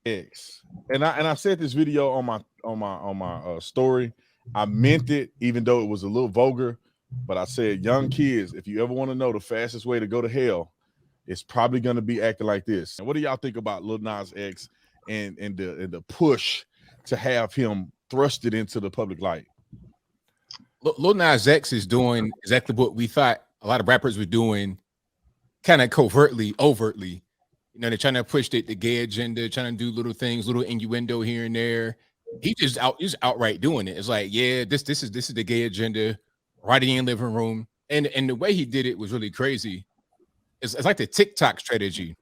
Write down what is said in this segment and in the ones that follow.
X. And I said this video on my story. I meant it, even though it was a little vulgar. But I said, young kids, if you ever want to know the fastest way to go to hell, it's probably going to be acting like this. And what do y'all think about Lil Nas X and the push to have him thrusted into the public light? Lil Nas X is doing exactly what we thought a lot of rappers were doing, kind of covertly, overtly. You know, they're trying to push the gay agenda, trying to do little things, little innuendo here and there. He's outright doing it. It's like, yeah, this is the gay agenda, right in your living room. And the way he did it was really crazy. It's like the TikTok strategy.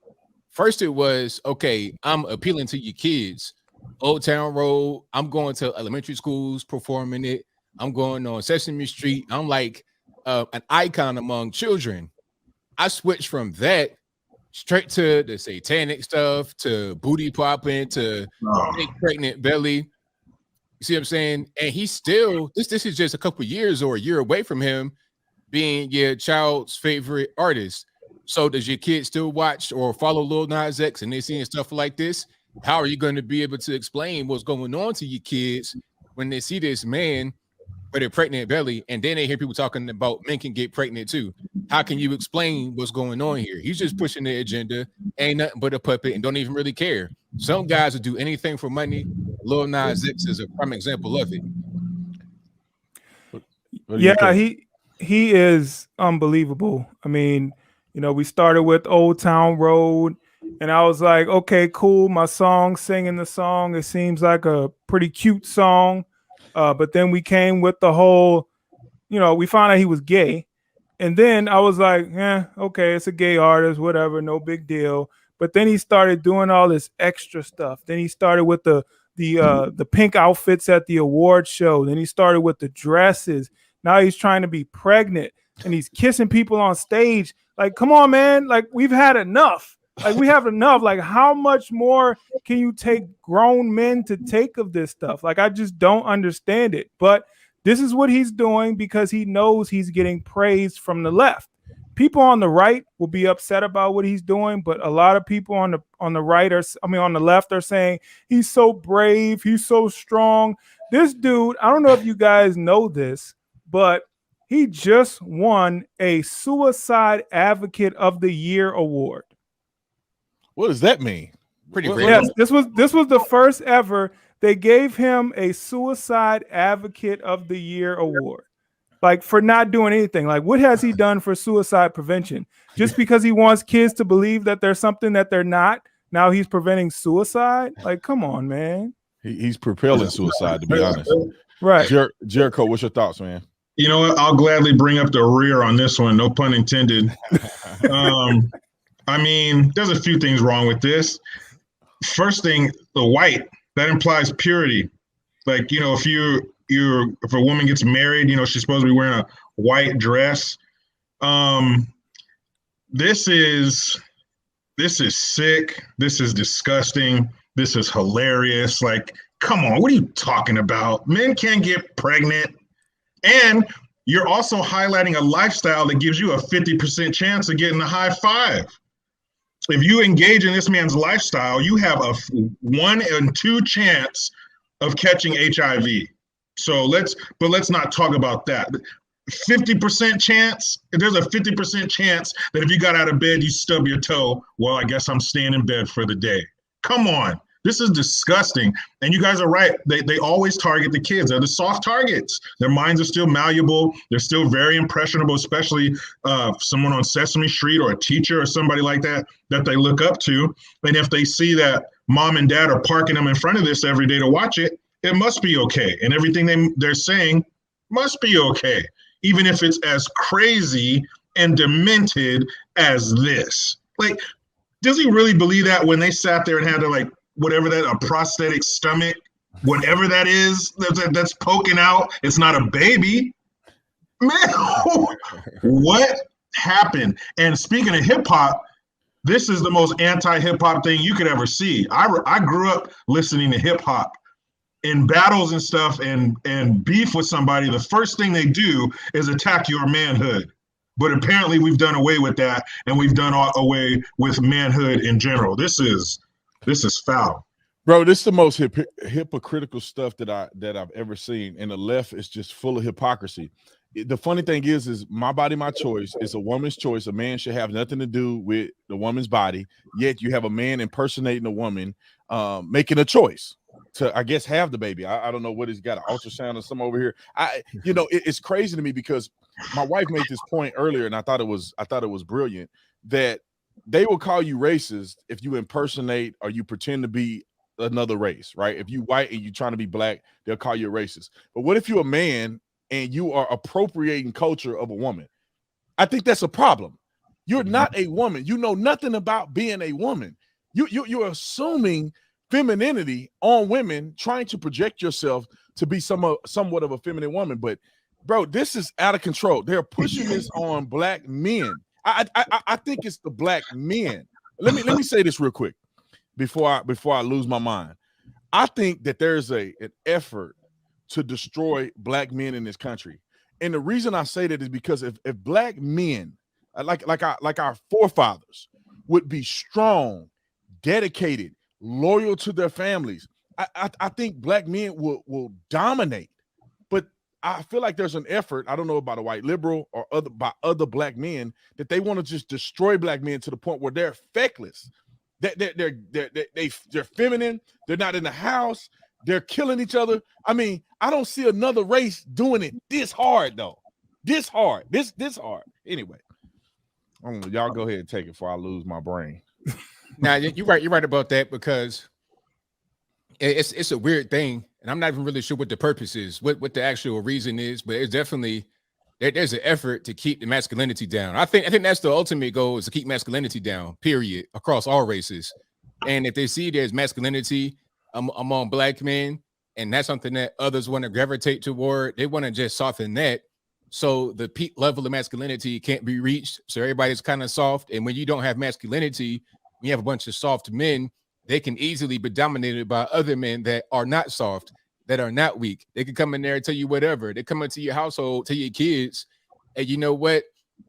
First, it was, okay, I'm appealing to your kids. Old Town Road, I'm going to elementary schools performing it. I'm going on Sesame Street. I'm like an icon among children. I switched from that straight to the satanic stuff, to booty popping, to pregnant belly. You see what I'm saying? And he's still, this is just a couple years or a year away from him being your child's favorite artist. So does your kid still watch or follow Lil Nas X and they seeing stuff like this? How are you going to be able to explain what's going on to your kids when they see this man with a pregnant belly, and then they hear people talking about men can get pregnant too? How can you explain what's going on here? He's just pushing the agenda, ain't nothing but a puppet, and don't even really care. Some guys would do anything for money. Lil Nas X is a prime example of it. Yeah, he is unbelievable. I mean, you know, we started with Old Town Road, and I was like, okay, cool. My song, singing the song, it seems like a pretty cute song. But then we came with the whole, you know, we found out he was gay. And then I was like, yeah, okay, it's a gay artist, whatever, no big deal. But then he started doing all this extra stuff. Then he started with the pink outfits at the award show. Then he started with the dresses. Now he's trying to be pregnant and he's kissing people on stage. Like, come on, man. Like, we've had enough. Like, we have enough. Like, how much more can you take grown men to take of this stuff? Like, I just don't understand it. But this is what he's doing because he knows he's getting praise from the left. People on the right will be upset about what he's doing, but a lot of people on the right on the left are saying he's so brave, he's so strong. This dude, I don't know if you guys know this, but he just won a Suicide Advocate of the Year award. What does that mean? Pretty random. Yes, this was the first ever. They gave him a Suicide Advocate of the Year award, like for not doing anything. Like, what has he done for suicide prevention? Just because he wants kids to believe that there's something that they're not, now he's preventing suicide? Like, come on, man. He's propelling suicide, to be honest. Right. Jericho, what's your thoughts, man? You know what? I'll gladly bring up the rear on this one. No pun intended. I mean, there's a few things wrong with this. First thing, the white, that implies purity. Like, you know, if a woman gets married, you know, she's supposed to be wearing a white dress. This is sick. This is disgusting. This is hilarious. Like, come on, what are you talking about? Men can't get pregnant. And you're also highlighting a lifestyle that gives you a 50% chance of getting a high five. If you engage in this man's lifestyle, you have a 1 in 2 chance of catching HIV. So let's not talk about that. 50% chance, there's a 50% chance that if you got out of bed, you stub your toe, well, I guess I'm staying in bed for the day. Come on. This is disgusting. And you guys are right. They always target the kids. They're the soft targets. Their minds are still malleable. They're still very impressionable, especially someone on Sesame Street or a teacher or somebody like that they look up to. And if they see that mom and dad are parking them in front of this every day to watch it, it must be okay. And everything they're saying must be okay, even if it's as crazy and demented as this. Like, does he really believe that when they sat there and had to, like, whatever that, a prosthetic stomach, whatever that is that's poking out, it's not a baby? Man, what happened? And speaking of hip hop, this is the most anti-hip hop thing you could ever see. I grew up listening to hip hop. In battles and stuff and beef with somebody, the first thing they do is attack your manhood. But apparently we've done away with that, and we've done away with manhood in general. This is foul. Bro, this is the most hypocritical stuff that I've ever seen, and the left is just full of hypocrisy. The funny thing is my body, my choice. It's a woman's choice. A man should have nothing to do with the woman's body. Yet you have a man impersonating a woman, making a choice to, I guess, have the baby. I don't know what he's got, an ultrasound or something over here. It's crazy to me because my wife made this point earlier, and I thought it was brilliant, that they will call you racist if you impersonate or you pretend to be another race, right? If you white and you trying to be black, they'll call you a racist. But what if you're a man and you are appropriating culture of a woman? I think that's a problem. You're not a woman. You know nothing about being a woman. You're assuming femininity on women, trying to project yourself to be somewhat of a feminine woman. But bro, this is out of control. They're pushing this on black men. I think it's the black men. Let me say this real quick before I lose my mind. I think that there's an effort to destroy black men in this country. And the reason I say that is because if black men like our forefathers would be strong, dedicated, loyal to their families, I think black men will dominate. But I feel like there's an effort, I don't know about a white liberal or other black men, that they want to just destroy black men to the point where they're feckless. They're feminine. They're not in the house. They're killing each other. I mean, I don't see another race doing it this hard though. This hard. This hard. Anyway, I don't know. Y'all go ahead and take it before I lose my brain. Now you're right. You're right about that, because it's a weird thing, and I'm not even really sure what the purpose is, what the actual reason is. But it's definitely there's an effort to keep the masculinity down. I think that's the ultimate goal, is to keep masculinity down, period, across all races. And if they see there's masculinity among black men, and that's something that others want to gravitate toward, they want to just soften that, so the peak level of masculinity can't be reached. So everybody's kind of soft. And when you don't have masculinity, when you have a bunch of soft men, they can easily be dominated by other men that are not soft, that are not weak. They can come in there and tell you whatever. They come into your household, tell your kids, and you know what?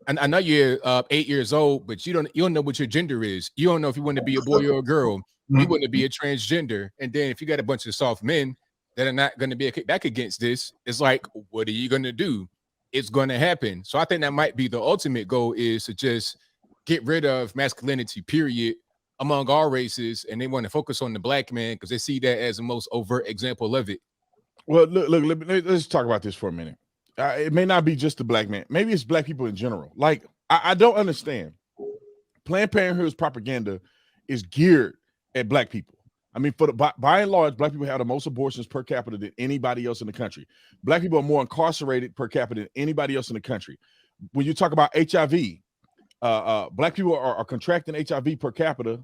I know you're 8 years old, but you don't know what your gender is. You don't know if you want to be a boy or a girl. You want to be a transgender. And then if you got a bunch of soft men that are not going to be back against this, it's like, what are you going to do? It's going to happen. So I think that might be the ultimate goal, is to just get rid of masculinity, period, among all races. And they want to focus on the black man because they see that as the most overt example of it. Well, look, let's talk about this for a minute. It may not be just the black man. Maybe it's black people in general. Like, I don't understand. Planned Parenthood's propaganda is geared at black people. I mean, by and large, black people have the most abortions per capita than anybody else in the country. Black people are more incarcerated per capita than anybody else in the country. When you talk about HIV, black people are contracting HIV per capita,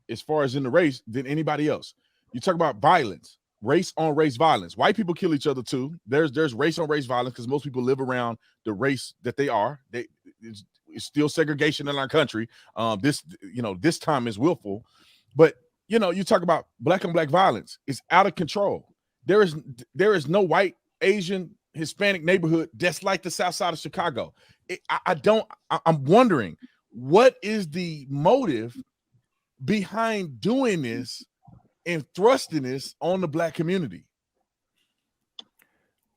as far as in the race, than anybody else. You talk about violence, race on race violence. White people kill each other too. There's race on race violence because most people live around the race that they are. It's still segregation in our country. This time is willful, but you talk about black on black violence. It's out of control. There is no white, Asian, Hispanic neighborhood that's like the South Side of Chicago. I'm wondering, what is the motive behind doing this and thrusting this on the black community?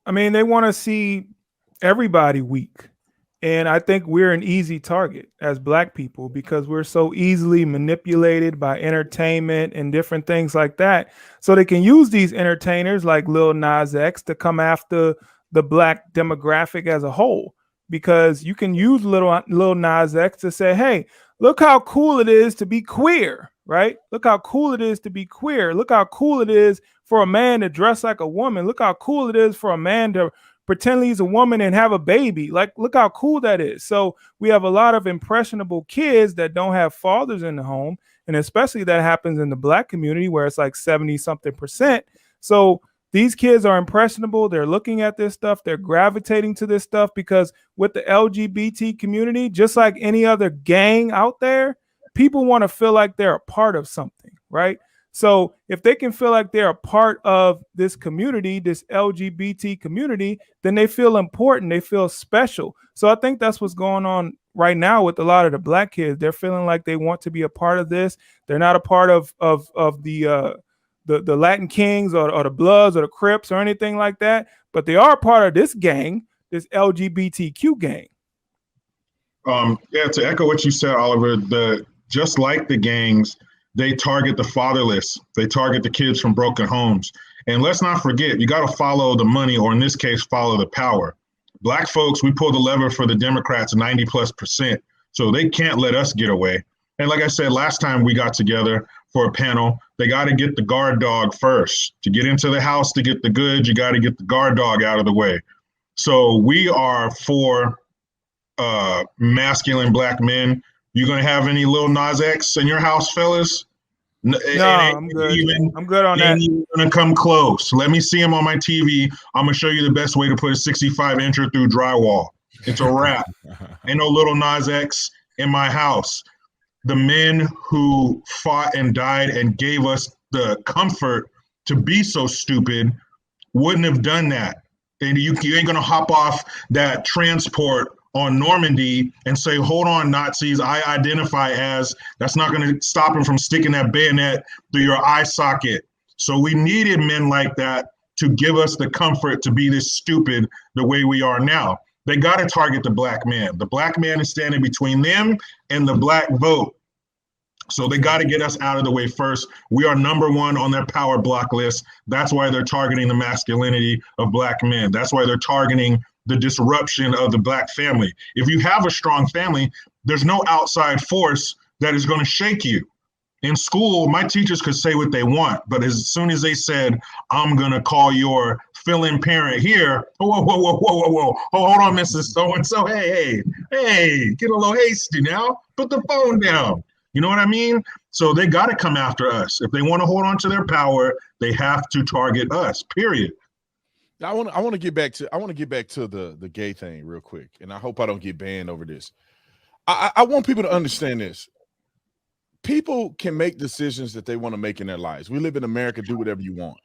I mean, they want to see everybody weak. And I think we're an easy target as black people because we're so easily manipulated by entertainment and different things like that. So they can use these entertainers like Lil Nas X to come after the black demographic as a whole, because you can use Lil Nas X to say, hey, look how cool it is to be queer, right? Look how cool it is to be queer. Look how cool it is for a man to dress like a woman. Look how cool it is for a man to pretend he's a woman and have a baby. Like, look how cool that is. So we have a lot of impressionable kids that don't have fathers in the home. And especially that happens in the black community where it's like 70-something%. So these kids are impressionable. They're looking at this stuff. They're gravitating to this stuff because with the LGBT community, just like any other gang out there, people want to feel like they're a part of something, right? So if they can feel like they're a part of this community, this LGBT community, then they feel important. They feel special. So I think that's what's going on right now with a lot of the black kids. They're feeling like they want to be a part of this. They're not a part of the the Latin Kings or the Bloods or the Crips or anything like that, but they are part of this gang, this LGBTQ gang. Yeah, to echo what you said, Oliver, just like the gangs, they target the fatherless. They target the kids from broken homes. And let's not forget, you got to follow the money, or in this case, follow the power. Black folks, we pull the lever for the Democrats 90+%. So they can't let us get away. And like I said, last time we got together for a panel, they got to get the guard dog first. To get into the house, to get the goods, you got to get the guard dog out of the way. So we are for masculine black men. You going to have any Lil Nas X in your house, fellas? No, I'm good. I'm good on that. You're going to come close. Let me see him on my TV. I'm going to show you the best way to put a 65-incher through drywall. It's a wrap. Ain't no Lil Nas X in my house. The men who fought and died and gave us the comfort to be so stupid wouldn't have done that. And you ain't going to hop off that transport on Normandy and say, hold on, Nazis, I identify as, that's not going to stop him from sticking that bayonet through your eye socket. So we needed men like that to give us the comfort to be this stupid the way we are now. They got to target the black man. The black man is standing between them and the black vote. So they got to get us out of the way first. We are #1 on their power block list. That's why they're targeting the masculinity of black men. That's why they're targeting the disruption of the black family. If you have a strong family, there's no outside force that is going to shake you. In school, my teachers could say what they want, but as soon as they said, I'm going to call your fill-in parent here, whoa, hold on, Mrs. So-and-so, hey, get a little hasty now, put the phone down. You know what I mean? So they got to come after us. If they want to hold on to their power, they have to target us, period. I want to get back to the gay thing real quick, and I hope I don't get banned over this. I want people to understand this. People can make decisions that they want to make in their lives. We live in America, do whatever you want.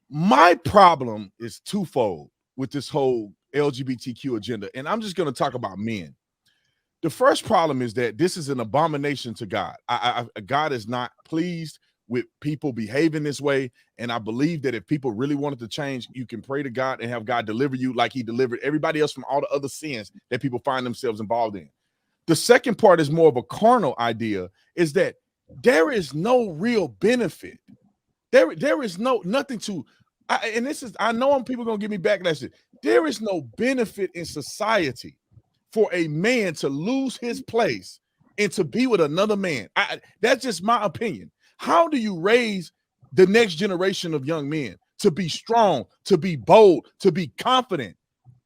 My problem is twofold with this whole LGBTQ agenda, and I'm just going to talk about men. The first problem is that this is an abomination to God. God is not pleased with people behaving this way. And I believe that if people really wanted to change, you can pray to God and have God deliver you like he delivered everybody else from all the other sins that people find themselves involved in. The second part is more of a carnal idea, is that there is no real benefit. There is nothing to, and this is, I know people going to give me backlash. There is no benefit in society for a man to lose his place and to be with another man. That's just my opinion. How do you raise the next generation of young men to be strong, to be bold, to be confident?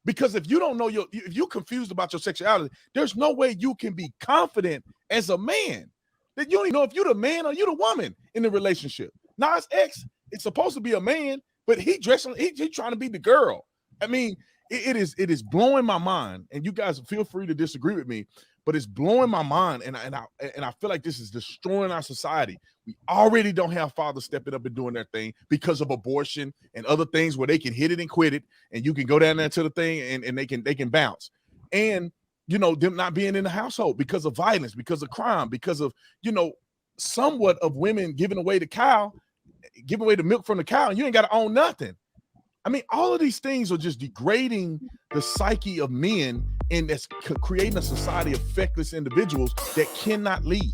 Because if you don't know if you're confused about your sexuality, there's no way you can be confident as a man. That you don't even know if you're the man or you're the woman in the relationship. Nas X is supposed to be a man, but he trying to be the girl. I mean, it is blowing my mind, and you guys feel free to disagree with me, but it's blowing my mind, and I feel like this is destroying our society. We already don't have fathers stepping up and doing their thing because of abortion and other things where they can hit it and quit it, and you can go down there to the thing and they can bounce. And them not being in the household because of violence, because of crime, because of somewhat of women giving away the milk from the cow, and you ain't got to own nothing. I mean, all of these things are just degrading the psyche of men, and that's creating a society of feckless individuals that cannot lead.